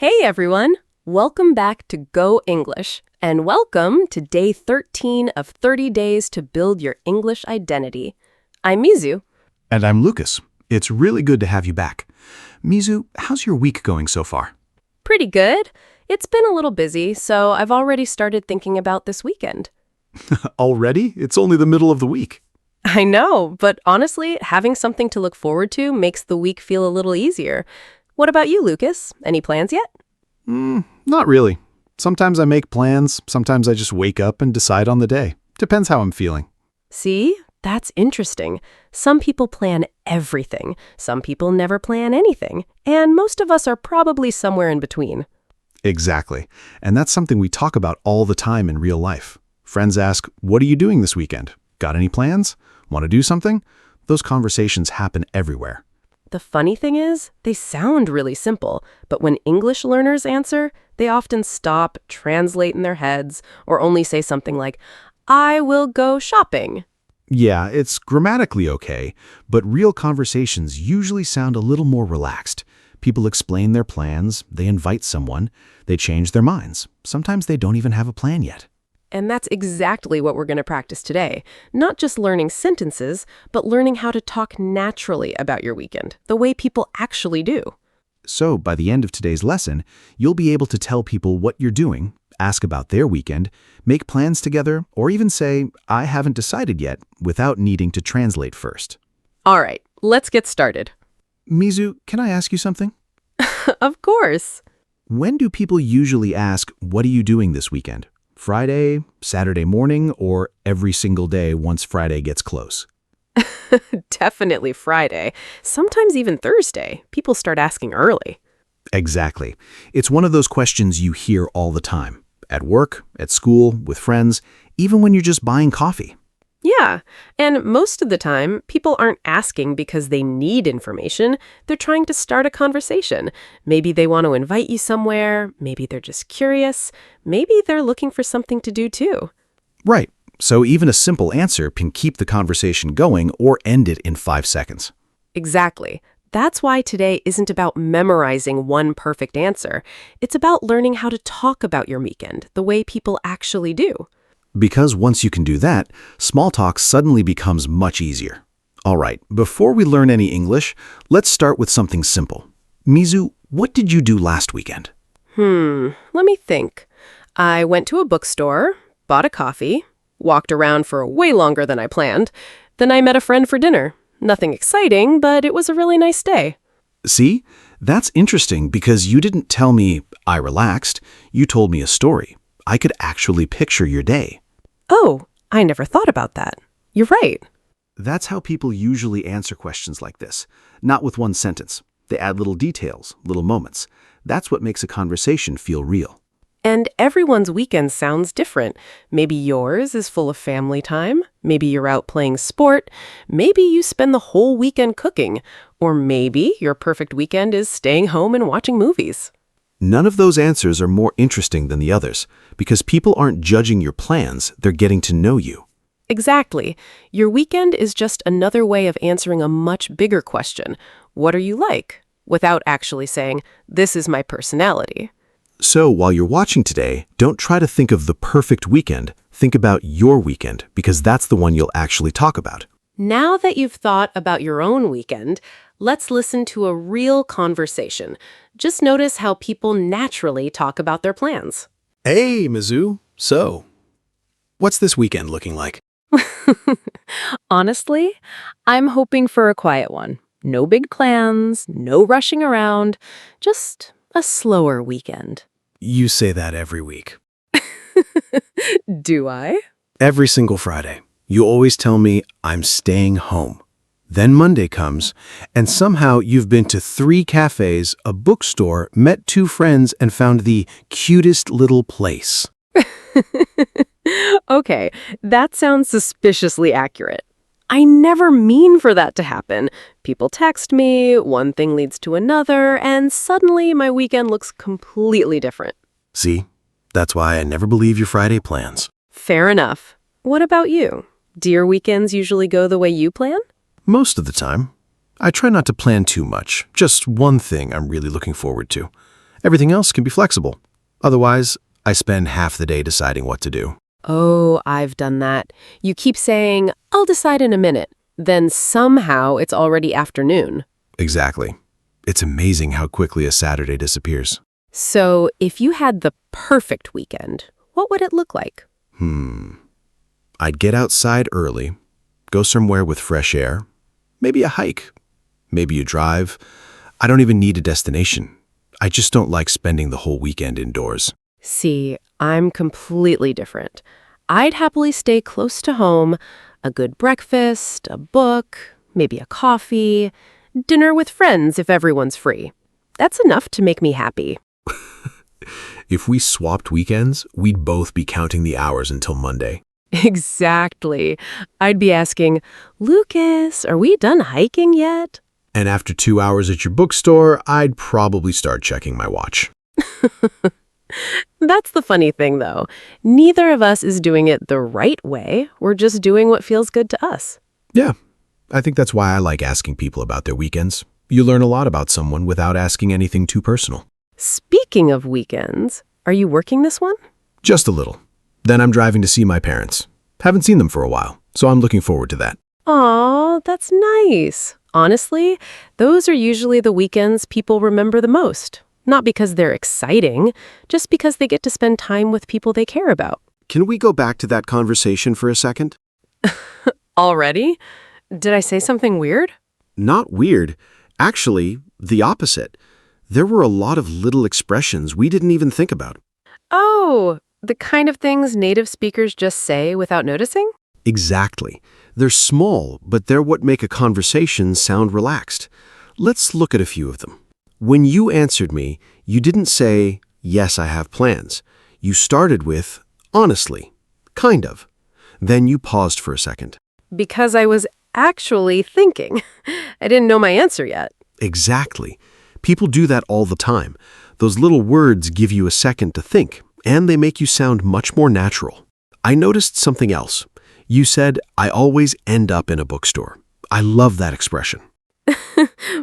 Hey everyone! Welcome back to Go English, and welcome to day 13 of 30 days to build your English identity. I'm Mizu. And I'm Lucas. It's really good to have you back. Mizu, how's your week going so far? Pretty good. It's been a little busy, so I've already started thinking about this weekend. Already? It's only the middle of the week. I know, but honestly, having something to look forward to makes the week feel a little easier. What about you, Lucas? Any plans yet? Not really. Sometimes I make plans, sometimes I just wake up and decide on the day. Depends how I'm feeling. See? That's interesting. Some people plan everything. Some people never plan anything. And most of us are probably somewhere in between. Exactly. And that's something we talk about all the time in real life. Friends ask, "What are you doing this weekend? Got any plans? Want to do something?" Those conversations happen everywhere. The funny thing is, they sound really simple, but when English learners answer, they often stop, translate in their heads, or only say something like, "I will go shopping." Yeah, it's grammatically okay, but real conversations usually sound a little more relaxed. People explain their plans, they invite someone, they change their minds. Sometimes they don't even have a plan yet. And that's exactly what we're going to practice today. Not just learning sentences, but learning how to talk naturally about your weekend, the way people actually do. So, by the end of today's lesson, you'll be able to tell people what you're doing, ask about their weekend, make plans together, or even say, "I haven't decided yet," without needing to translate first. All right, let's get started. Mizu, can I ask you something? Of course. When do people usually ask, "What are you doing this weekend?" Friday, Saturday morning, or every single day once Friday gets close? Definitely Friday. Sometimes even Thursday. People start asking early. Exactly. It's one of those questions you hear all the time. At work, at school, with friends, even when you're just buying coffee. Yeah, and most of the time, people aren't asking because they need information. They're trying to start a conversation. Maybe they want to invite you somewhere. Maybe they're just curious. Maybe they're looking for something to do too. Right. So even a simple answer can keep the conversation going or end it in 5 seconds. Exactly. That's why today isn't about memorizing one perfect answer. It's about learning how to talk about your weekend the way people actually do. Because once you can do that, small talk suddenly becomes much easier. All right, before we learn any English, let's start with something simple. Mizu, what did you do last weekend? Let me think. I went to a bookstore, bought a coffee, walked around for way longer than I planned. Then I met a friend for dinner. Nothing exciting, but it was a really nice day. See, that's interesting because you didn't tell me I relaxed. You told me a story. I could actually picture your day. Oh, I never thought about that. You're right. That's how people usually answer questions like this, not with one sentence. They add little details, little moments. That's what makes a conversation feel real. And everyone's weekend sounds different. Maybe yours is full of family time. Maybe you're out playing sport. Maybe you spend the whole weekend cooking. Or maybe your perfect weekend is staying home and watching movies. None of those answers are more interesting than the others because people aren't judging your plans, they're getting to know you. Exactly. Your weekend is just another way of answering a much bigger question. What are you like? Without actually saying, "This is my personality." So while you're watching today, don't try to think of the perfect weekend. Think about your weekend because that's the one you'll actually talk about. Now that you've thought about your own weekend, let's listen to a real conversation. Just notice how people naturally talk about their plans. Hey, Mizu. So, what's this weekend looking like? Honestly, I'm hoping for a quiet one. No big plans, no rushing around, just a slower weekend. You say that every week. Do I? Every single Friday. You always tell me I'm staying home. Then Monday comes, and somehow you've been to 3 cafes, a bookstore, met 2 friends, and found the cutest little place. Okay, that sounds suspiciously accurate. I never mean for that to happen. People text me, one thing leads to another, and suddenly my weekend looks completely different. See? That's why I never believe your Friday plans. Fair enough. What about you? Do your weekends usually go the way you plan? Most of the time. I try not to plan too much, just one thing I'm really looking forward to. Everything else can be flexible. Otherwise, I spend half the day deciding what to do. Oh, I've done that. You keep saying, I'll decide in a minute. Then somehow it's already afternoon. Exactly. It's amazing how quickly a Saturday disappears. So if you had the perfect weekend, what would it look like? I'd get outside early, go somewhere with fresh air, maybe a hike, maybe a drive. I don't even need a destination. I just don't like spending the whole weekend indoors. See, I'm completely different. I'd happily stay close to home, a good breakfast, a book, maybe a coffee, dinner with friends if everyone's free. That's enough to make me happy. If we swapped weekends, we'd both be counting the hours until Monday. Exactly. I'd be asking, Lucas, are we done hiking yet? And after 2 hours at your bookstore, I'd probably start checking my watch. That's the funny thing, though. Neither of us is doing it the right way. We're just doing what feels good to us. Yeah, I think that's why I like asking people about their weekends. You learn a lot about someone without asking anything too personal. Speaking of weekends, are you working this one? Just a little. Then I'm driving to see my parents. Haven't seen them for a while, so I'm looking forward to that. Aw, that's nice. Honestly, those are usually the weekends people remember the most. Not because they're exciting, just because they get to spend time with people they care about. Can we go back to that conversation for a second? Already? Did I say something weird? Not weird. Actually, the opposite. There were a lot of little expressions we didn't even think about. Oh, the kind of things native speakers just say without noticing? Exactly. They're small, but they're what make a conversation sound relaxed. Let's look at a few of them. When you answered me, you didn't say, yes, I have plans. You started with, honestly, kind of. Then you paused for a second. Because I was actually thinking. I didn't know my answer yet. Exactly. People do that all the time. Those little words give you a second to think, and they make you sound much more natural. I noticed something else. You said, I always end up in a bookstore. I love that expression.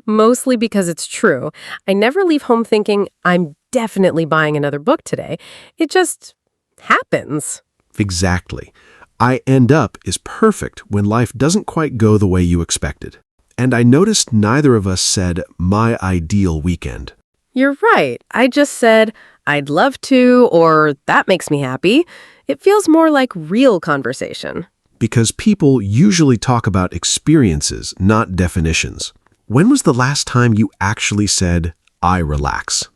Mostly because it's true. I never leave home thinking, I'm definitely buying another book today. It just happens. Exactly. I end up is perfect when life doesn't quite go the way you expected. And I noticed neither of us said, my ideal weekend. You're right. I just said, I'd love to, or that makes me happy. It feels more like real conversation. Because people usually talk about experiences, not definitions. When was the last time you actually said, I relax?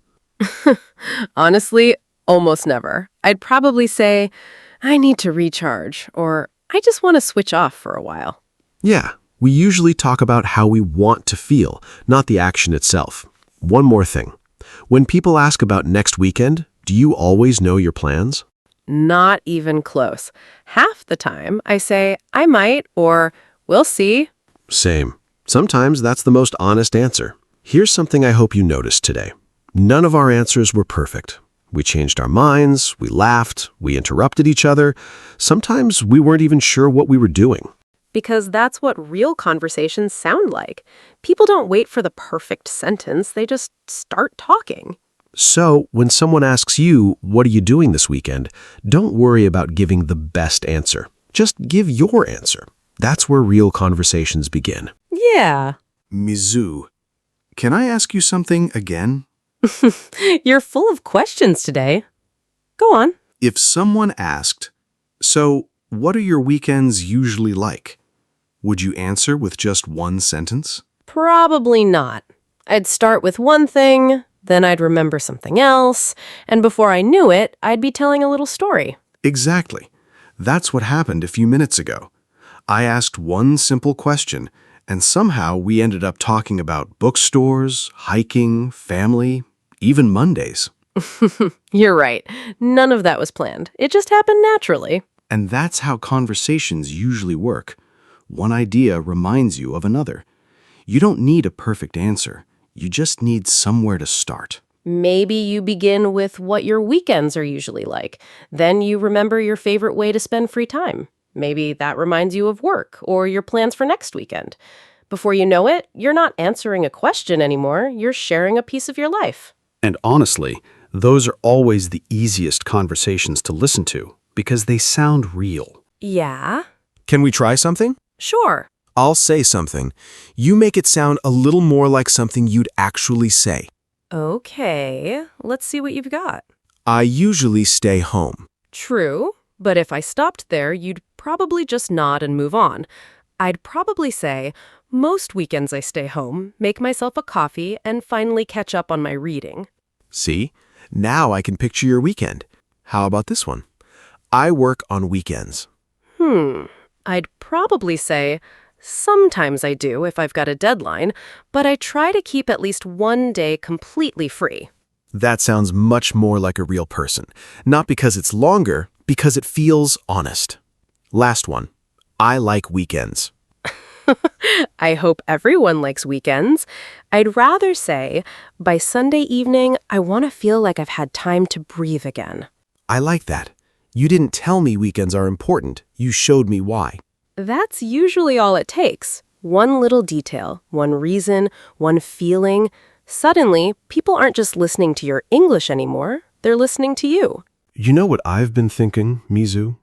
Honestly, almost never. I'd probably say, I need to recharge, or I just want to switch off for a while. Yeah, we usually talk about how we want to feel, not the action itself. One more thing. When people ask about next weekend, do you always know your plans? Not even close. Half the time, I say, I might, or we'll see. Same. Sometimes that's the most honest answer. Here's something I hope you noticed today. None of our answers were perfect. We changed our minds, we laughed, we interrupted each other. Sometimes we weren't even sure what we were doing. Because that's what real conversations sound like. People don't wait for the perfect sentence, they just start talking. So, when someone asks you, what are you doing this weekend, don't worry about giving the best answer. Just give your answer. That's where real conversations begin. Yeah. Mizu, can I ask you something again? You're full of questions today. Go on. If someone asked, so what are your weekends usually like? Would you answer with just one sentence? Probably not. I'd start with one thing, then I'd remember something else, and before I knew it, I'd be telling a little story. Exactly. That's what happened a few minutes ago. I asked one simple question, and somehow we ended up talking about bookstores, hiking, family, even Mondays. You're right. None of that was planned. It just happened naturally. And that's how conversations usually work. One idea reminds you of another. You don't need a perfect answer. You just need somewhere to start. Maybe you begin with what your weekends are usually like. Then you remember your favorite way to spend free time. Maybe that reminds you of work or your plans for next weekend. Before you know it, you're not answering a question anymore. You're sharing a piece of your life. And honestly, those are always the easiest conversations to listen to because they sound real. Yeah, Can we try something? sure. I'll say something. You make it sound a little more like something you'd actually say. Okay, let's see what you've got. I usually stay home. True, but if I stopped there, you'd probably just nod and move on. I'd probably say, most weekends I stay home, make myself a coffee, and finally catch up on my reading. See? Now I can picture your weekend. How about this one? I work on weekends. I'd probably say, sometimes I do if I've got a deadline, but I try to keep at least one day completely free. That sounds much more like a real person. Not because it's longer, because it feels honest. Last one. I like weekends. I hope everyone likes weekends. I'd rather say, by Sunday evening, I want to feel like I've had time to breathe again. I like that. You didn't tell me weekends are important. You showed me why. That's usually all it takes. One little detail, one reason, one feeling. Suddenly, people aren't just listening to your English anymore. They're listening to you. You know what I've been thinking, Mizu?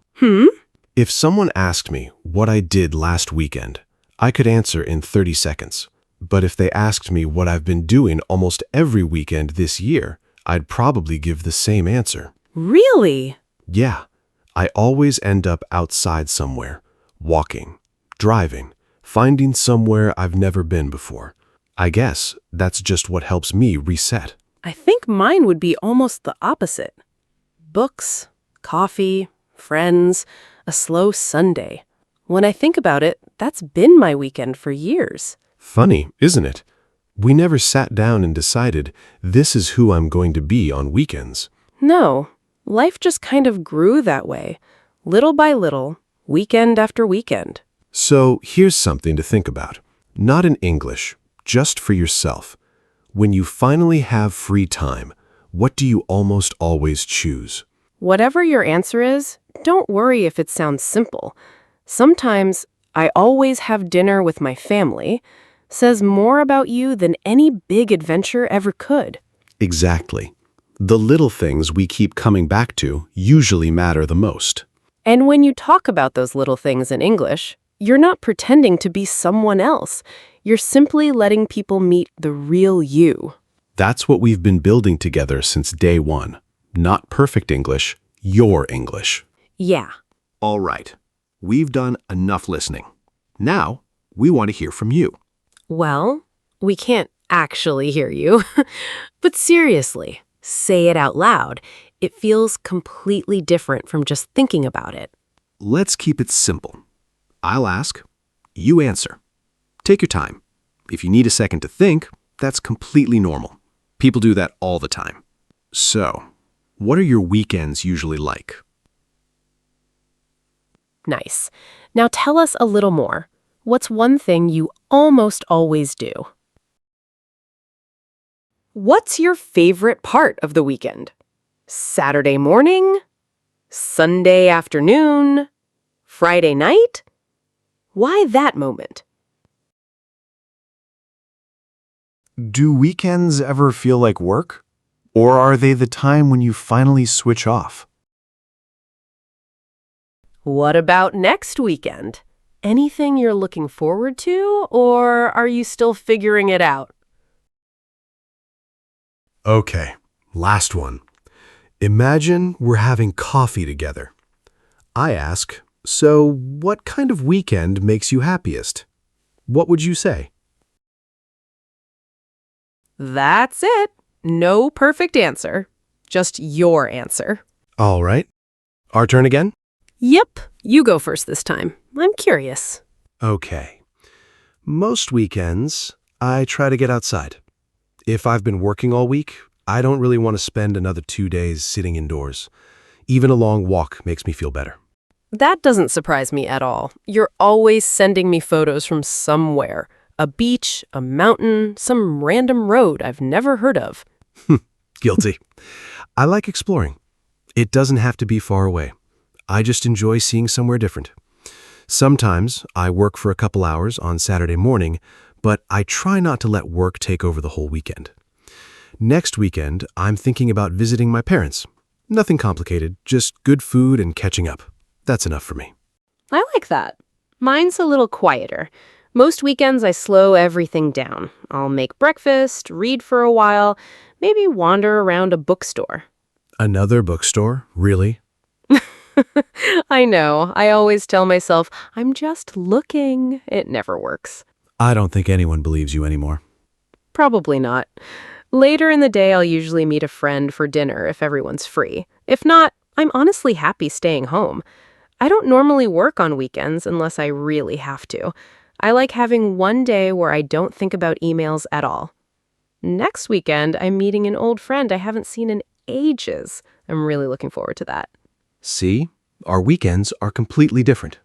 If someone asked me what I did last weekend, I could answer in 30 seconds. But if they asked me what I've been doing almost every weekend this year, I'd probably give the same answer. Really? Yeah, I always end up outside somewhere, walking, driving, finding somewhere I've never been before. I guess that's just what helps me reset. I think mine would be almost the opposite. Books, coffee, friends, a slow Sunday. When I think about it, that's been my weekend for years. Funny, isn't it? We never sat down and decided this is who I'm going to be on weekends. No, life just kind of grew that way, little by little, weekend after weekend. So here's something to think about. Not in English, just for yourself. When you finally have free time, what do you almost always choose? Whatever your answer is, don't worry if it sounds simple. Sometimes, I always have dinner with my family, says more about you than any big adventure ever could. Exactly. The little things we keep coming back to usually matter the most. And when you talk about those little things in English, you're not pretending to be someone else. You're simply letting people meet the real you. That's what we've been building together since day one. Not perfect English, your English. Yeah. All right. We've done enough listening. Now, we want to hear from you. Well, we can't actually hear you. But seriously, say it out loud. It feels completely different from just thinking about it. Let's keep it simple. I'll ask, you answer. Take your time. If you need a second to think, that's completely normal. People do that all the time. So, what are your weekends usually like? Nice. Now tell us a little more. What's one thing you almost always do? What's your favorite part of the weekend? Saturday morning? Sunday afternoon? Friday night? Why that moment? Do weekends ever feel like work? Or are they the time when you finally switch off? What about next weekend? Anything you're looking forward to, or are you still figuring it out? Okay, last one. Imagine we're having coffee together. I ask, so what kind of weekend makes you happiest? What would you say? That's it. No perfect answer. Just your answer. All right. Our turn again? Yep, you go first this time. I'm curious. Okay. Most weekends, I try to get outside. If I've been working all week, I don't really want to spend another 2 days sitting indoors. Even a long walk makes me feel better. That doesn't surprise me at all. You're always sending me photos from somewhere. A beach, a mountain, some random road I've never heard of. Guilty. I like exploring. It doesn't have to be far away. I just enjoy seeing somewhere different. Sometimes I work for a couple hours on Saturday morning, but I try not to let work take over the whole weekend. Next weekend, I'm thinking about visiting my parents. Nothing complicated, just good food and catching up. That's enough for me. I like that. Mine's a little quieter. Most weekends I slow everything down. I'll make breakfast, read for a while, maybe wander around a bookstore. Another bookstore? Really? I know. I always tell myself, I'm just looking. It never works. I don't think anyone believes you anymore. Probably not. Later in the day, I'll usually meet a friend for dinner if everyone's free. If not, I'm honestly happy staying home. I don't normally work on weekends unless I really have to. I like having one day where I don't think about emails at all. Next weekend, I'm meeting an old friend I haven't seen in ages. I'm really looking forward to that. See? Our weekends are completely different.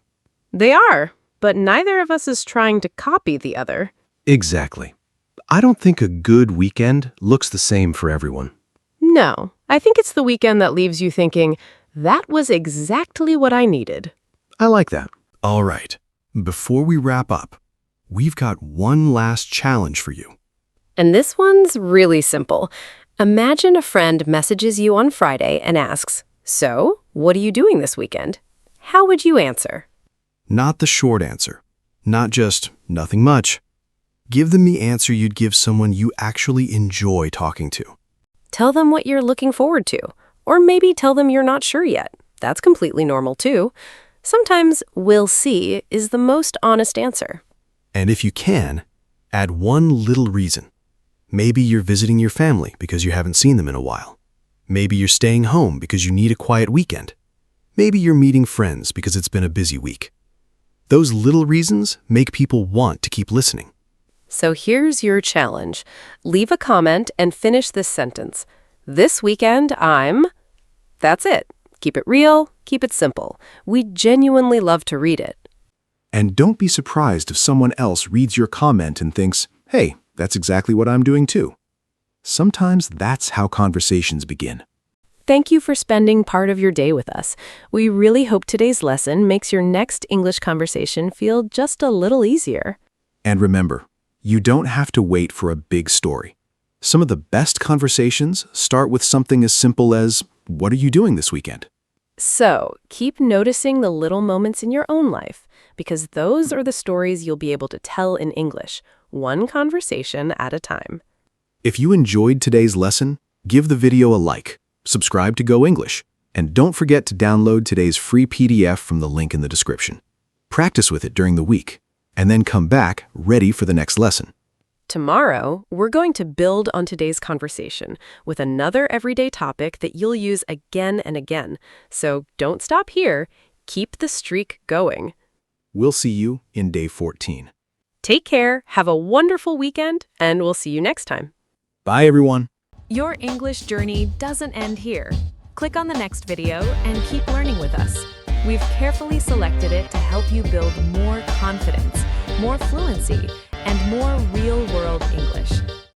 They are, but neither of us is trying to copy the other. Exactly. I don't think a good weekend looks the same for everyone. No, I think it's the weekend that leaves you thinking, that was exactly what I needed. I like that. All right. Before we wrap up, we've got one last challenge for you. And this one's really simple. Imagine a friend messages you on Friday and asks, "So, what are you doing this weekend?" How would you answer? Not the short answer. Not just, nothing much. Give them the answer you'd give someone you actually enjoy talking to. Tell them what you're looking forward to. Or maybe tell them you're not sure yet. That's completely normal too. Sometimes "we'll see" is the most honest answer. And if you can, add one little reason. Maybe you're visiting your family because you haven't seen them in a while. Maybe you're staying home because you need a quiet weekend. Maybe you're meeting friends because it's been a busy week. Those little reasons make people want to keep listening. So here's your challenge. Leave a comment and finish this sentence. This weekend, I'm... That's it. Keep it real, keep it simple. We genuinely love to read it. And don't be surprised if someone else reads your comment and thinks, hey, that's exactly what I'm doing too. Sometimes that's how conversations begin. Thank you for spending part of your day with us. We really hope today's lesson makes your next English conversation feel just a little easier. And remember, you don't have to wait for a big story. Some of the best conversations start with something as simple as, what are you doing this weekend? So, keep noticing the little moments in your own life, because those are the stories you'll be able to tell in English, one conversation at a time. If you enjoyed today's lesson, give the video a like, subscribe to Go English, and don't forget to download today's free PDF from the link in the description. Practice with it during the week, and then come back ready for the next lesson. Tomorrow, we're going to build on today's conversation with another everyday topic that you'll use again and again. So don't stop here. Keep the streak going. We'll see you in day 14. Take care, have a wonderful weekend, and we'll see you next time. Bye, everyone. Your English journey doesn't end here. Click on the next video and keep learning with us. We've carefully selected it to help you build more confidence, more fluency, and more real-world English.